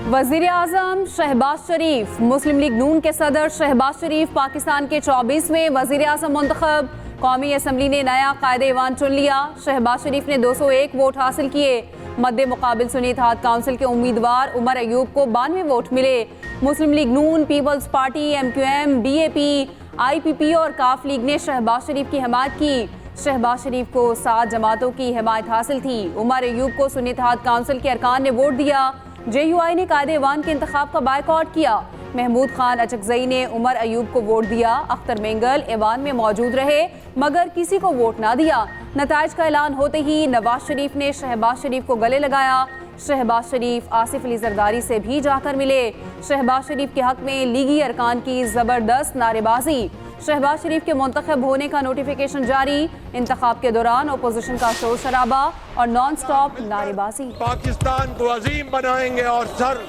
वज़ीर आज़म शहबाज शरीफ। मुस्लिम लीग नून के सदर शहबाज शरीफ पाकिस्तान के 24वें वज़ीर आज़म मुंतखब। कौमी असम्बली ने नया कायदे ईवान चुन लिया। शहबाज शरीफ ने 201 वोट हासिल किए। मद्दे मुकाबिल सुन्नी इत्तेहाद काउंसिल के उम्मीदवार उमर अयूब को 92 वोट मिले। Muslim League Noon, people's party, MQM, BAP, IPP और काफ लीग ने शहबाज शरीफ की हिमायत की। शहबाज शरीफ को 7 जमातों की हिमायत हासिल थी। उमर अयूब को सुन्नी इत्तेहाद काउंसिल के अरकान ने वोट दिया। JUI ने कायदे ईवान के इंतखाब का बायकॉट किया। महमूद खान अचकजई ने उमर अयूब को वोट दिया। अख्तर मेंगल ईवान में मौजूद रहे मगर किसी को वोट ना दिया। नताइज का ऐलान होते ही नवाज शरीफ ने शहबाज शरीफ को गले लगाया। शहबाज शरीफ आसिफ अली जरदारी से भी जाकर मिले। शहबाज शरीफ के हक में लीगी अरकान की ज़बरदस्त नारेबाजी। शहबाज शरीफ के मुंतखब होने का नोटिफिकेशन जारी। इंतखाब के दौरान अपोजिशन का शोर शराबा और नॉन स्टॉप नारेबाजी। पाकिस्तान को अजीम बनाएंगे और सर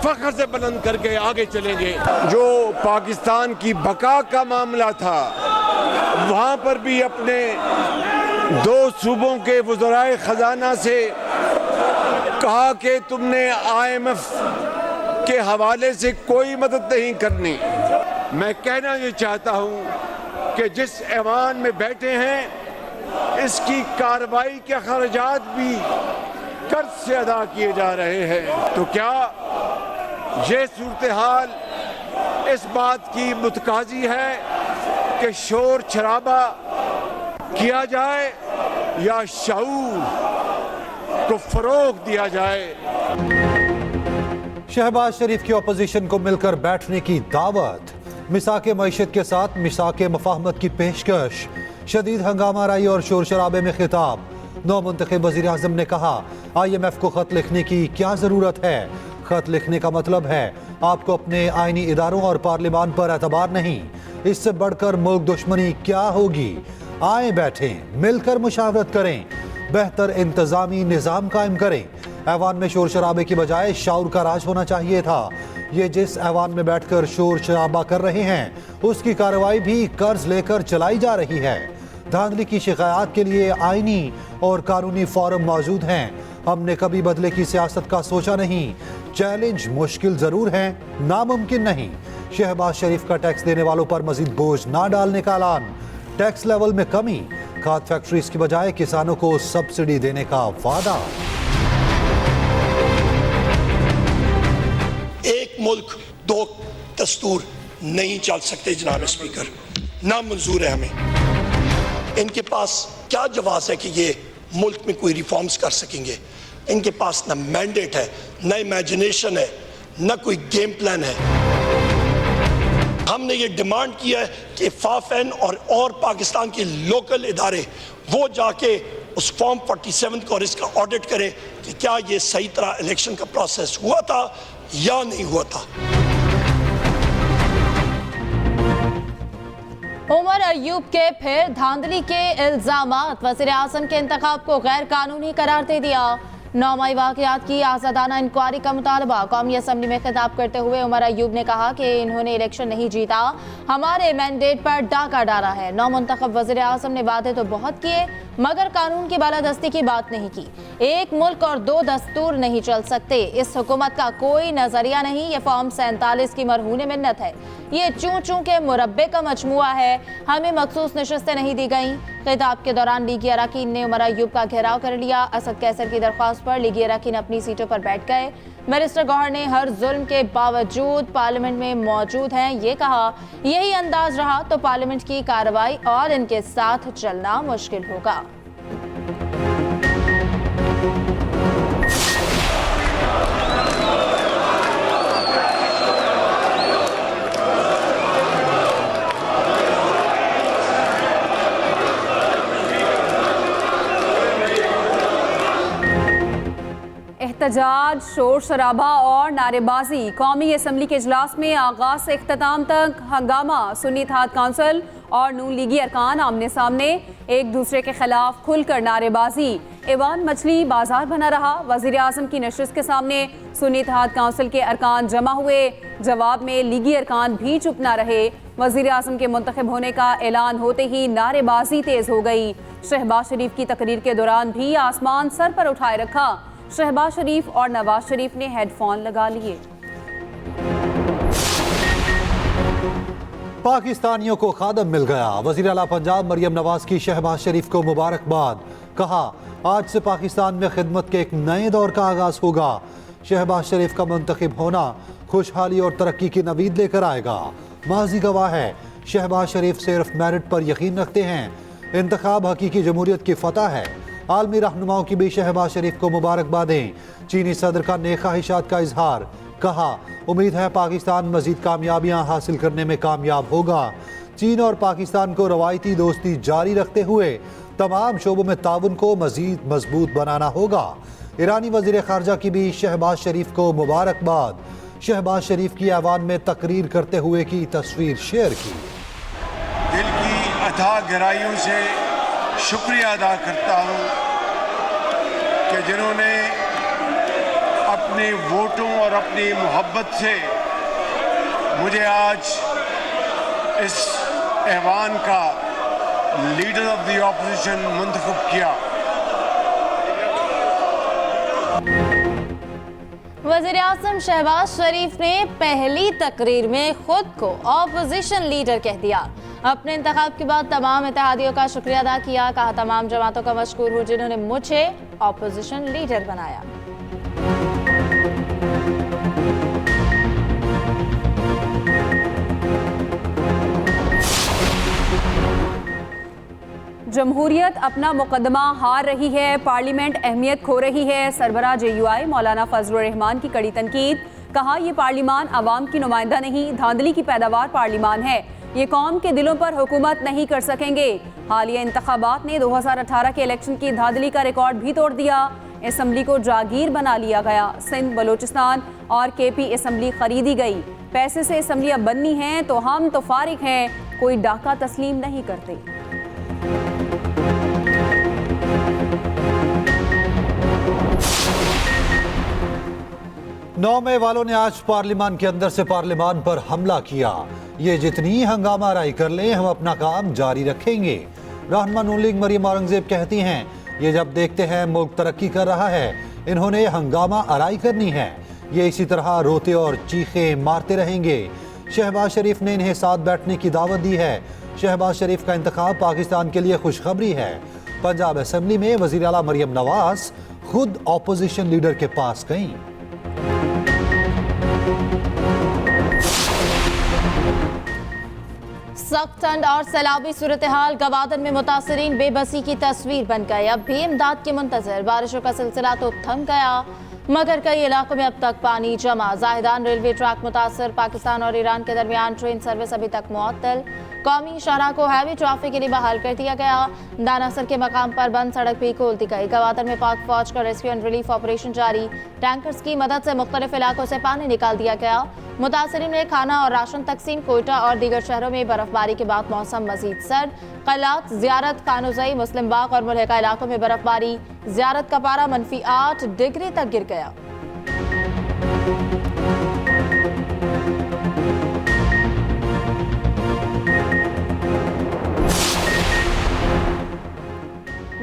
फख्र से बुलंद करके आगे चलेंगे। जो पाकिस्तान की बका का मामला था वहाँ पर भी अपने 2 सूबों के वज़राए ख़जाना से कहा कि तुमने IMF के हवाले से कोई मदद नहीं करनी। मैं कहना ये चाहता हूँ कि जिस ऐवान में बैठे हैं इसकी कार्रवाई के खर्चात भी कर्ज से अदा किए जा रहे हैं। तो क्या ये सूरत हाल इस बात की मुतकाजी है कि शोर शराबा किया जाए या शऊर को फरोग दिया जाए? शहबाज शरीफ की अपोजिशन को मिलकर बैठने की दावत। मिसाके मईशत के साथ मिसाके मफाहमत की पेशकश। शदीद हंगामा राई और शोर शराबे में खिताब। नौ मुंतखब वज़ीर आज़म ने कहा IMF को खत लिखने की क्या ज़रूरत है। खत लिखने का मतलब है आपको अपने आइनी इदारों और पार्लिमान पर एतबार नहीं। इससे बढ़कर मुल्क दुश्मनी क्या होगी। आए बैठें, मिलकर मुशावरत करें, बेहतर इंतजामी निज़ाम कायम करें। ऐवान में शोर शराबे की बजाय शाऊर का राज होना चाहिए था। ये जिस ऐवान में बैठकर शोर शराबा कर रहे हैं उसकी कार्रवाई भी कर्ज लेकर चलाई जा रही है। धांधली की शिकायत के लिए आईनी और कानूनी फोरम मौजूद हैं। हमने कभी बदले की सियासत का सोचा नहीं। चैलेंज मुश्किल जरूर है, नामुमकिन नहीं। शहबाज शरीफ का टैक्स देने वालों पर मजीद बोझ ना डालने का ऐलान। टैक्स लेवल में कमी, खाद फैक्ट्रीज की बजाय किसानों को सब्सिडी देने का वादा। एक मुल्क 2 दस्तूर नहीं चल सकते जनाब स्पीकर, ना मंजूर है हमें। इनके पास क्या जवाब है कि ये मुल्क में कोई रिफॉर्म्स कर सकेंगे? इनके पास ना मैंडेट है, ना इमेजिनेशन है, ना कोई गेम प्लान है। हमने ये डिमांड किया है कि फाफेन और पाकिस्तान के लोकल इदारे वो जाके उस फॉर्म 47 को और इसका ऑडिट करें कि क्या ये सही तरह इलेक्शन का प्रोसेस हुआ था या नहीं हुआ था। उमर अयूब के फिर धांधली के इल्जामात। वज़ीर आज़म के इंतखाब को गैर कानूनी करार दे दिया। 9 मई वाक़यात की आज़ादाना इंक्वायरी का मुतालबा। कौमी असम्बली में खिताब करते हुए उमर अयूब ने कहा कि इन्होंने इलेक्शन नहीं जीता, हमारे मैंडेट पर डाका डाला है। 9 मुंतखब वज़ीर आज़म ने वादे तो बहुत किए मगर कानून की बालादस्ती की बात नहीं की। एक मुल्क और 2 दस्तूर नहीं चल सकते। इस हुकूमत का कोई नजरिया नहीं। ये फॉर्म 47 की मरहून मिन्नत है। ये चूं चूं के मुरब्बे का मजमुआ है। हमें मखसूस नशस्तें नहीं दी गईं। खिताब के दौरान लीगी अरकान ने उमर अयूब का घेराव कर लिया। असद कैसर की दरख्वास्त पर लीगी अरकान अपनी सीटों पर बैठ गए। बैरिस्टर गौहर ने हर जुल्म के बावजूद पार्लियामेंट में मौजूद हैं। ये कहा यही अंदाज रहा तो पार्लियामेंट की कार्रवाई और इनके साथ चलना मुश्किल होगा। एहतजाज, शोर शराबा और नारेबाजी। कौमी असम्बली के इजलास में आगाज से इख्तिताम तक हंगामा। सुन्नी इत्तेहाद काउंसिल और नून लीगी अरकान आमने सामने, एक दूसरे के खिलाफ खुलकर नारेबाजी। ऐवान मछली बाजार बना रहा। वज़ीर आज़म की नशिस्त के सामने सुन्नी इत्तेहाद काउंसिल के अरकान जमा हुए। जवाब में लीगी अरकान भी चुप ना रहे। वज़ीर आज़म के मुंतखब होने का ऐलान होते ही नारेबाजी तेज हो गई। शहबाज शरीफ की तकरीर के दौरान भी आसमान सर पर उठाए रखा। शहबाज शरीफ और नवाज शरीफ ने हेडफोन लगा लिए। पाकिस्तानियों को खादम मिल गया। वज़ीर आला पंजाब मरियम नवाज की शहबाज शरीफ को मुबारकबाद। कहा, आज से पाकिस्तान में खिदमत के एक नए दौर का आगाज होगा। शहबाज शरीफ का मुंतखब होना खुशहाली और तरक्की की नवीद लेकर आएगा। माजी गवाह है, शहबाज शरीफ सिर्फ मेरिट पर यकीन रखते हैं। इंतखाब हकीकी जमहूरियत की फतह है। आलमी रहनुमाओं की भी शहबाज शरीफ को मुबारकबादें। चीनी सदर का नेक ख्वाहिशात का इजहार। कहा, उम्मीद है पाकिस्तान मजीद कामयाबियां हासिल करने में कामयाब होगा। चीन और पाकिस्तान को रवायती दोस्ती जारी रखते हुए तमाम शोबों में ताउन को मजीद मजबूत बनाना होगा। ईरानी वजीर खारजा की भी शहबाज शरीफ को मुबारकबाद। शहबाज शरीफ की ऐवान में तकरीर करते हुए की तस्वीर शेयर की। दिल की अथाह गहराइयों से शुक्रिया अदा करता हूँ कि जिन्होंने अपने वोटों और अपनी मोहब्बत से मुझे आज इस ऐवान का लीडर ऑफ द ऑपोजिशन मुंतखब किया। वज़ीर आज़म शहबाज शरीफ ने पहली तकरीर में खुद को ऑपोजिशन लीडर कह दिया। अपने इंतखाब के बाद तमाम इत्तेहादियों का शुक्रिया अदा किया। कहा, तमाम जमातों का मशकूर हूँ जिन्होंने मुझे ऑपोजिशन लीडर बनाया। जमहूरियत अपना मुकदमा हार रही है, पार्लियामेंट अहमियत खो रही है। सरबराह JUI मौलाना फजलुर रहमान की कड़ी तनकीद। कहा, यह पार्लियामान आवाम की नुमाइंदा नहीं, धांधली की पैदावार पार्लियामान है। ये कौम के दिलों पर हुकूमत नहीं कर सकेंगे। हालिया इंतखाबात ने 2018 के इलेक्शन की धांधली का रिकॉर्ड भी तोड़ दिया। असम्बली को जागीर बना लिया गया। सिंध, बलोचिस्तान और KP असम्बली खरीदी गई। पैसे से असम्बलियाँ बननी हैं तो हम तो फारिग हैं, कोई डाका तस्लीम नहीं करते। नौ मई वालों ने आज पार्लियामान के अंदर से पार्लियामान पर हमला किया। ये जितनी हंगामा आराई कर लें, हम अपना काम जारी रखेंगे। रहनुमा नून लीग मरियम औरंगजेब कहती हैं, ये जब देखते हैं मुल्क तरक्की कर रहा है, इन्होंने हंगामा आराई करनी है। ये इसी तरह रोते और चीखे मारते रहेंगे। शहबाज शरीफ ने इन्हें साथ बैठने की दावत दी है। शहबाज शरीफ का इंतखाब पाकिस्तान के लिए खुशखबरी है। पंजाब असम्बली में वज़ीर आला मरियम नवाज खुद ऑपोजिशन लीडर के पास गईं। सख्त ठंड और सैलाबी सूरत हाल गवादर में मुतासरीन बेबसी की तस्वीर बन गए। अब भी इमदाद के मुंतजर। बारिशों का सिलसिला तो थम गया मगर कई इलाकों में अब तक पानी जमा। जाहिदान रेलवे ट्रैक मुतासर। पाकिस्तान और ईरान के दरमियान ट्रेन सर्विस अभी तक मुअत्तल। कौमी शाहराह को हैवी ट्रैफिक के लिए बहाल कर दिया गया। दानासर के मकाम पर बंद सड़क भी खोल दी गई। गवादर में पाक फौज का रेस्क्यू एंड रिलीफ ऑपरेशन जारी। टैंकर्स की मदद से मुख्तलिफ इलाकों से पानी निकाल दिया गया। मुतासरीन में खाना और राशन तकसीम। कोयटा और दीगर शहरों में बर्फबारी के बाद मौसम मजीद सर्द। क़लात, ज़ियारत, कानूज़ई, मुस्लिम बाग और मुल्हिका इलाकों में बर्फबारी। ज़ियारत का पारा -8 डिग्री तक गिर गया।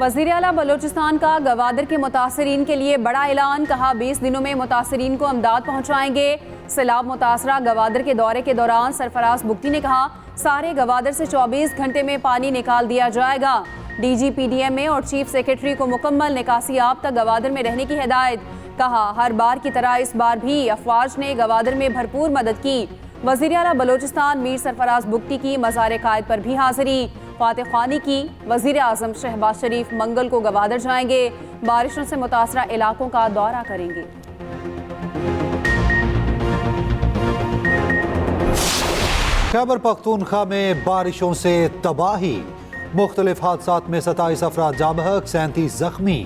वज़ीर आला बलोचिस्तान का गवादर के मुतासरीन के लिए बड़ा ऐलान। कहा, 20 दिनों में मुतासरीन को अमदाद पहुँचाएंगे। सैलाब मुतासरा गवादर के दौरे के दौरान सरफराज बुगटी ने कहा, सारे गवादर से 24 घंटे में पानी निकाल दिया जाएगा। DG PDMA और चीफ सेक्रेटरी को मुकम्मल निकासी आप तक गवादर में रहने की हिदायत। कहा, हर बार की तरह इस बार भी अफवाज ने गवादर में भरपूर मदद की। वज़ीर आला बलोचिस्तान मीर सरफराज बुगटी की मज़ार कायद पर भी हाजिरी। फातिह खानी की। वज़ीर आज़म शहबाज शरीफ मंगल को गवादर जाएंगे। बारिशों से मुतासरा इलाकों का दौरा करेंगे। खैबर पख्तूनख्वा में बारिशों से तबाही। मुख्तलिफ हादसात में 27 अफराद जाँ बहक, 37 जख्मी।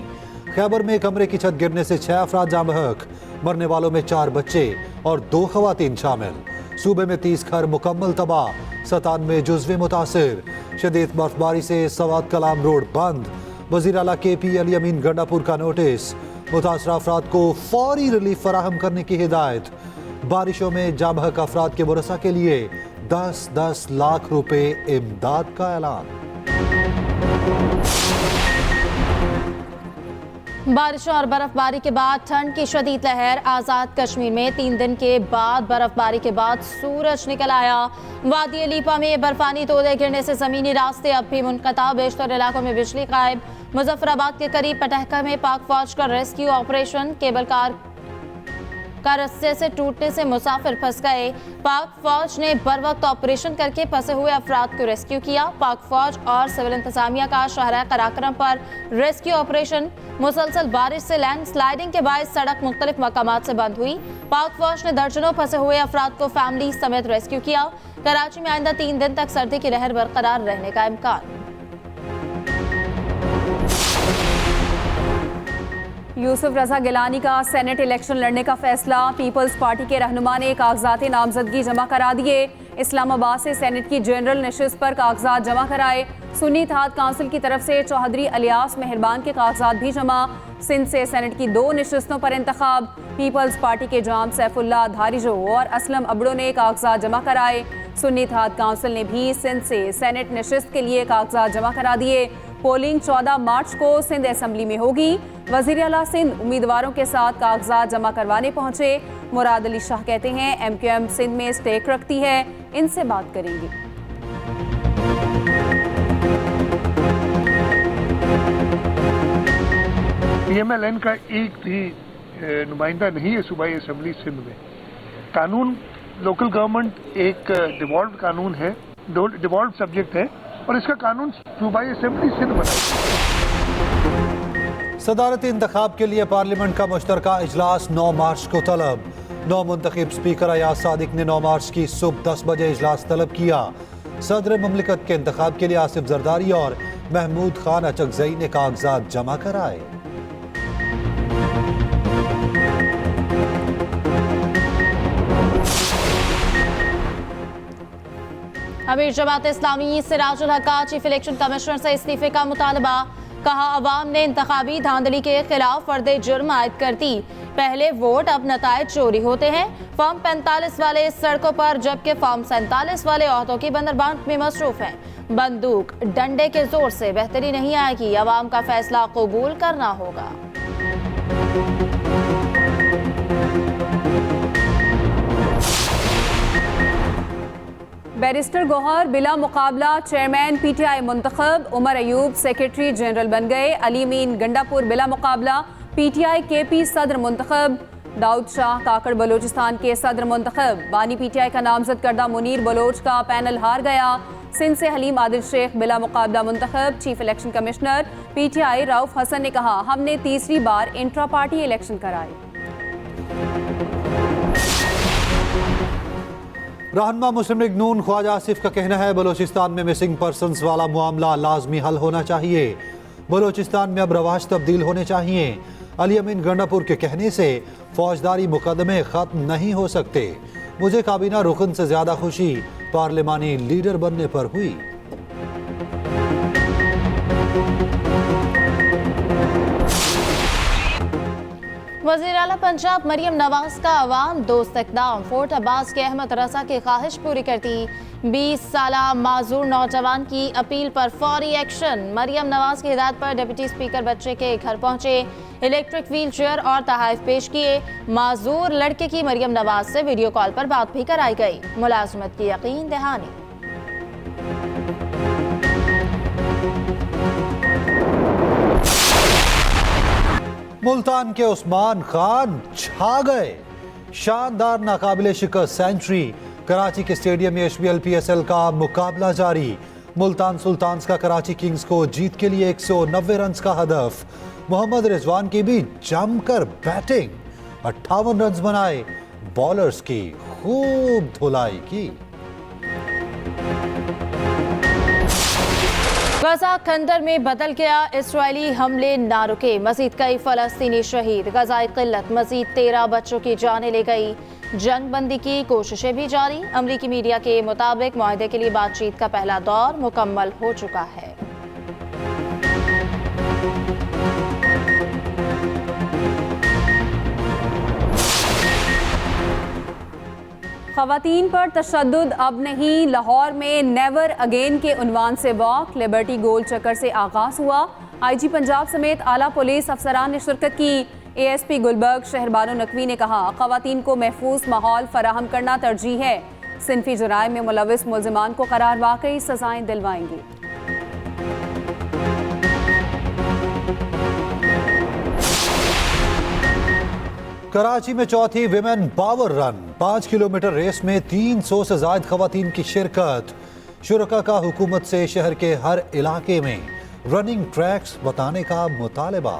खैबर में कमरे की छत गिरने से 6 अफराद जाँ बहक। मरने वालों में 4 बच्चे और 2 खवातीन शामिल। सूबे में 30 घर मुकम्मल तबाह, 97 जुज़वे मुतासिर। शदीद बर्फबारी से सवात कलाम रोड बंद। वज़ीर आला KP अली अमीन गंडापुर का नोटिस। मुतासरा अफराद को फौरी रिलीफ फराहम करने की हिदायत। बारिशों में जाँ बहक अफराद के वरसा के लिए 10-10 लाख रुपए इमदाद का ऐलान। बारिशों और बर्फबारी के बाद ठंड की शदीद लहर। आज़ाद कश्मीर में 3 दिन के बाद बर्फबारी के बाद सूरज निकल आया। वादी अलीपा में बर्फानी तोदे गिरने से ज़मीनी रास्ते अब भी मुनक़ता, बेशतर इलाकों में बिजली गायब। मुजफ्फराबाद के करीब पटहका में पाक फौज का रेस्क्यू ऑपरेशन। केबल कार का रस्से से टूटने से मुसाफिर फंस गए। पाक फौज ने बर वक्त ऑपरेशन करके फंसे हुए अफराद को रेस्क्यू किया। पाक फौज और सिविल इंतजामिया का शहर कराक्रम पर रेस्क्यू ऑपरेशन। मुसलसल बारिश से लैंड स्लाइडिंग के बायस सड़क मुख्तलिफ मकामात से बंद हुई। पाक फौज ने दर्जनों फंसे हुए अफराद को फैमिली समेत रेस्क्यू किया। कराची में आइंदा 3 दिन तक सर्दी की लहर बरकरार रहने का इम्कान। यूसुफ रजा गिलानी का सेनेट इलेक्शन लड़ने का फैसला। पीपल्स पार्टी के रहनुमा ने कागजात नामजदगी जमा करा दिए। इस्लामाबाद से सेनेट की जनरल नशिस्त पर कागजात जमा कराए। सुन्नी इत्तेहाद काउंसिल की तरफ से चौधरी अलियास मेहरबान के कागजात भी जमा। सिंध से सेनेट की 2 नशिस्तों पर इंतखाब। पीपल्स पार्टी के जाम सैफुल्ला धारिजो और असलम अबड़ो ने कागजात जमा कराए। सुन्नी इत्तेहाद काउंसिल ने भी सिंध से सेनेट नशिस्त के लिए कागजात जमा करा दिए। पोलिंग 14 मार्च को सिंध असेंबली में होगी। वज़ीर आला सिंध उम्मीदवारों के साथ कागजात जमा करवाने पहुंचे। मुराद अली शाह कहते हैं MQM सिंध में स्टेक रखती है, इनसे बात करेंगे। PMLN का एक भी नुमाइंदा नहीं है सूबाई असेंबली सिंध में। कानून लोकल गवर्नमेंट एक डिवॉल्व कानून है, डिवॉल्व सब्जेक्ट है और इसका कानून सूबाई असेंबली सिंध बनाई। सदारती इंतखाब के लिए पार्लियामेंट का मुश्तरका इजलास 9 मार्च को तलब। नौ मुंतखब स्पीकर अयाज सादिक ने 9 मार्च की सुबह 10 बजे इजलास तलब किया। सदर ममलिकत के इंतखाब के लिए आसिफ जरदारी और महमूद खान अचकजई ने कागजात जमा कराए। अमीर जमात इस्लामी सिराजुल हक का चीफ इलेक्शन कमिश्नर से इस्तीफे का मुतालबा। कहा अवाम ने इंतखाबी धांधली के खिलाफ फर्दे जुर्म आयद कर दी। पहले वोट अब नतायज चोरी होते हैं। फॉर्म 45 वाले सड़कों पर जबकि फॉर्म 47 वाले ओहदों की बंदरबांट में मसरूफ हैं। बंदूक डंडे के जोर से बेहतरी नहीं आएगी, अवाम का फैसला कबूल करना होगा। बैरिस्टर गौहर बिला मुकाबला चेयरमैन PTI मुंतखब। उमर अयूब सेक्रेटरी जनरल बन गए। अली अमीन गंडापुर बिला मुकाबला PTI KP सदर मुंतखब। दाऊद शाह काकड़ बलोचिस्तान के सदर मुंतखब। बानी PTI का नामजद करदा मुनीर बलोच का पैनल हार गया। सिंध से हलीम आदिल शेख बिला मुकाबला मुंतखब। Chief election commissioner PTI Rauf Hasan ने कहा हमने तीसरी बार इंट्रा पार्टी इलेक्शन कराए। रहनुमा मुस्लिम लीग नून ख्वाजा आसिफ का कहना है बलोचिस्तान में मिसिंग पर्सनस वाला मामला लाजमी हल होना चाहिए। बलोचिस्तान में अब रवाज तब्दील होने चाहिए। अली अमीन गंडापुर के कहने से फौजदारी मुकदमे खत्म नहीं हो सकते। मुझे काबीना रुकन से ज्यादा खुशी पार्लिमानी लीडर बनने पर हुई। वज़ीर आला पंजाब मरियम नवाज का अवाम दोस्त इक़दाम। फोर्ट अब्बास के अहमद रजा की ख्वाहिश पूरी करती। 20 साला माजूर नौजवान की अपील पर फौरी एक्शन। मरियम नवाज की हिदायत पर डिप्टी स्पीकर बच्चे के घर पहुंचे। इलेक्ट्रिक व्हील चेयर और तहाइफ पेश किए। माजूर लड़के की मरियम नवाज से वीडियो कॉल पर बात भी कराई गई। मुलाजमत की यकीन दहानी। मुल्तान के उस्मान खान छा गए। शानदार नाकाबिले शिकस्त सेंचुरी। कराची के स्टेडियम में HBL PSL का मुकाबला जारी। मुल्तान सुल्तान्स का कराची किंग्स को जीत के लिए 190 रन का हदफ। मोहम्मद रिजवान की भी जमकर बैटिंग। 58 रन बनाए। बॉलर्स की खूब धुलाई की। गजा खंडर में बदल गया। इसराइली हमले ना रुके। मजीद कई फलस्तीनी शहीद। गजाई किल्लत मजीद 13 बच्चों की जानें ले गई। जंग बंदी की कोशिशें भी जारी। अमरीकी मीडिया के मुताबिक मुआहदे के लिए बातचीत का पहला दौर मुकम्मल हो चुका है। ख़वातीन पर तशद्दुद अब नहीं। लाहौर में नेवर अगेन के उन्वान से वॉक लिबर्टी गोल चक्कर से आगाज हुआ। IG पंजाब समेत आला पुलिस अफसरान ने शिरकत की। ASP गुलबर्ग शहरबानो नकवी ने कहा, खवातीन को महफूज माहौल फराहम करना तरजीह है। सिनफी जराए में मुलविस मुल्जिमान को करार वाकई सजाएं दिलवाएंगे। कराची में चौथी women power run, 5 kilometre race में 300 से ज्यादा खवातीन की शिरकत। शुरका का हुकूमत से शहर के हर इलाके में रनिंग ट्रैक्स बताने का मुतालबा।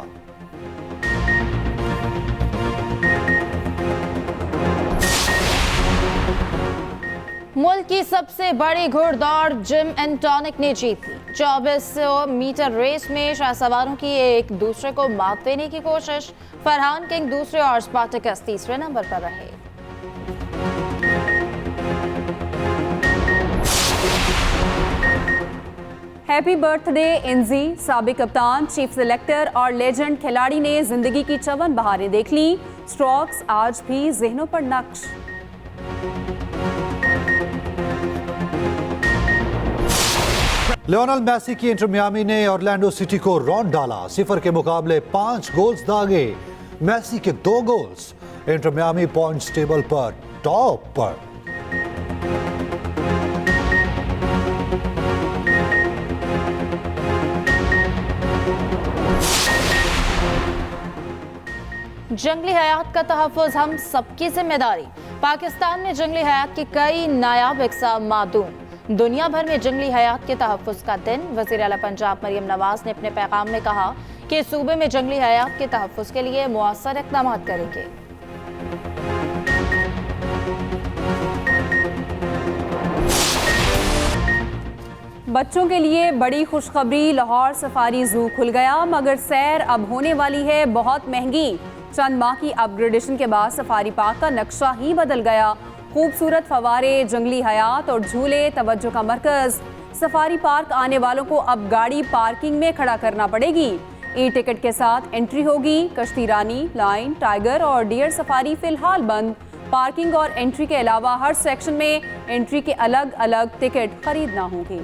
मुल्क की सबसे बड़ी घुड़दौड़ जिम एंड टॉनिक ने जीती। 2400 मीटर रेस में शाहसवारों की एक दूसरे को मात देने की कोशिश। फरहान किंग दूसरे और स्पार्टकस तीसरे नंबर पर रहे। हैप्पी बर्थडे इंजी, साबिक कप्तान, चीफ सिलेक्टर और लेजेंड खिलाड़ी ने जिंदगी की 54 बहारें देख ली। स्ट्रोक्स आज भी जहनों पर नक्श। लियोनेल मेसी की इंटर मियामी ने ऑरलैंडो सिटी को रौंद डाला। 0 के मुकाबले 5 गोल्स दागे। मेसी के 2 goals. Inter Miami points table पर टॉप पर। जंगली हयात का तहफ़्फ़ुज़ हम सबकी जिम्मेदारी। पाकिस्तान में जंगली हयात की कई नायाब इक़साम मादूम। दुनिया भर में जंगली हयात के तहफ़्फ़ुज़ का दिन। वज़ीर आला पंजाब मरियम नवाज ने अपने पैगाम में कहा कि सूबे में जंगली हयात के तहफ़्फ़ुज़ के लिए मुअस्सर इक़दाम करेंगे। बच्चों के लिए बड़ी खुशखबरी, लाहौर सफारी जू खुल गया, मगर सैर अब होने वाली है बहुत महंगी। चंद माह की अपग्रेडेशन के बाद सफारी पार्क का नक्शा ही बदल गया। खूबसूरत फवारे, जंगली हयात और झूले तवज्जो का मरकज। सफारी पार्क आने वालों को अब गाड़ी पार्किंग में खड़ा करना पड़ेगी। ई टिकट के साथ एंट्री होगी। कश्ती रानी, लाइन, टाइगर और डियर सफारी फिलहाल बंद। पार्किंग और एंट्री के अलावा हर सेक्शन में एंट्री के अलग अलग टिकट खरीदना होंगे।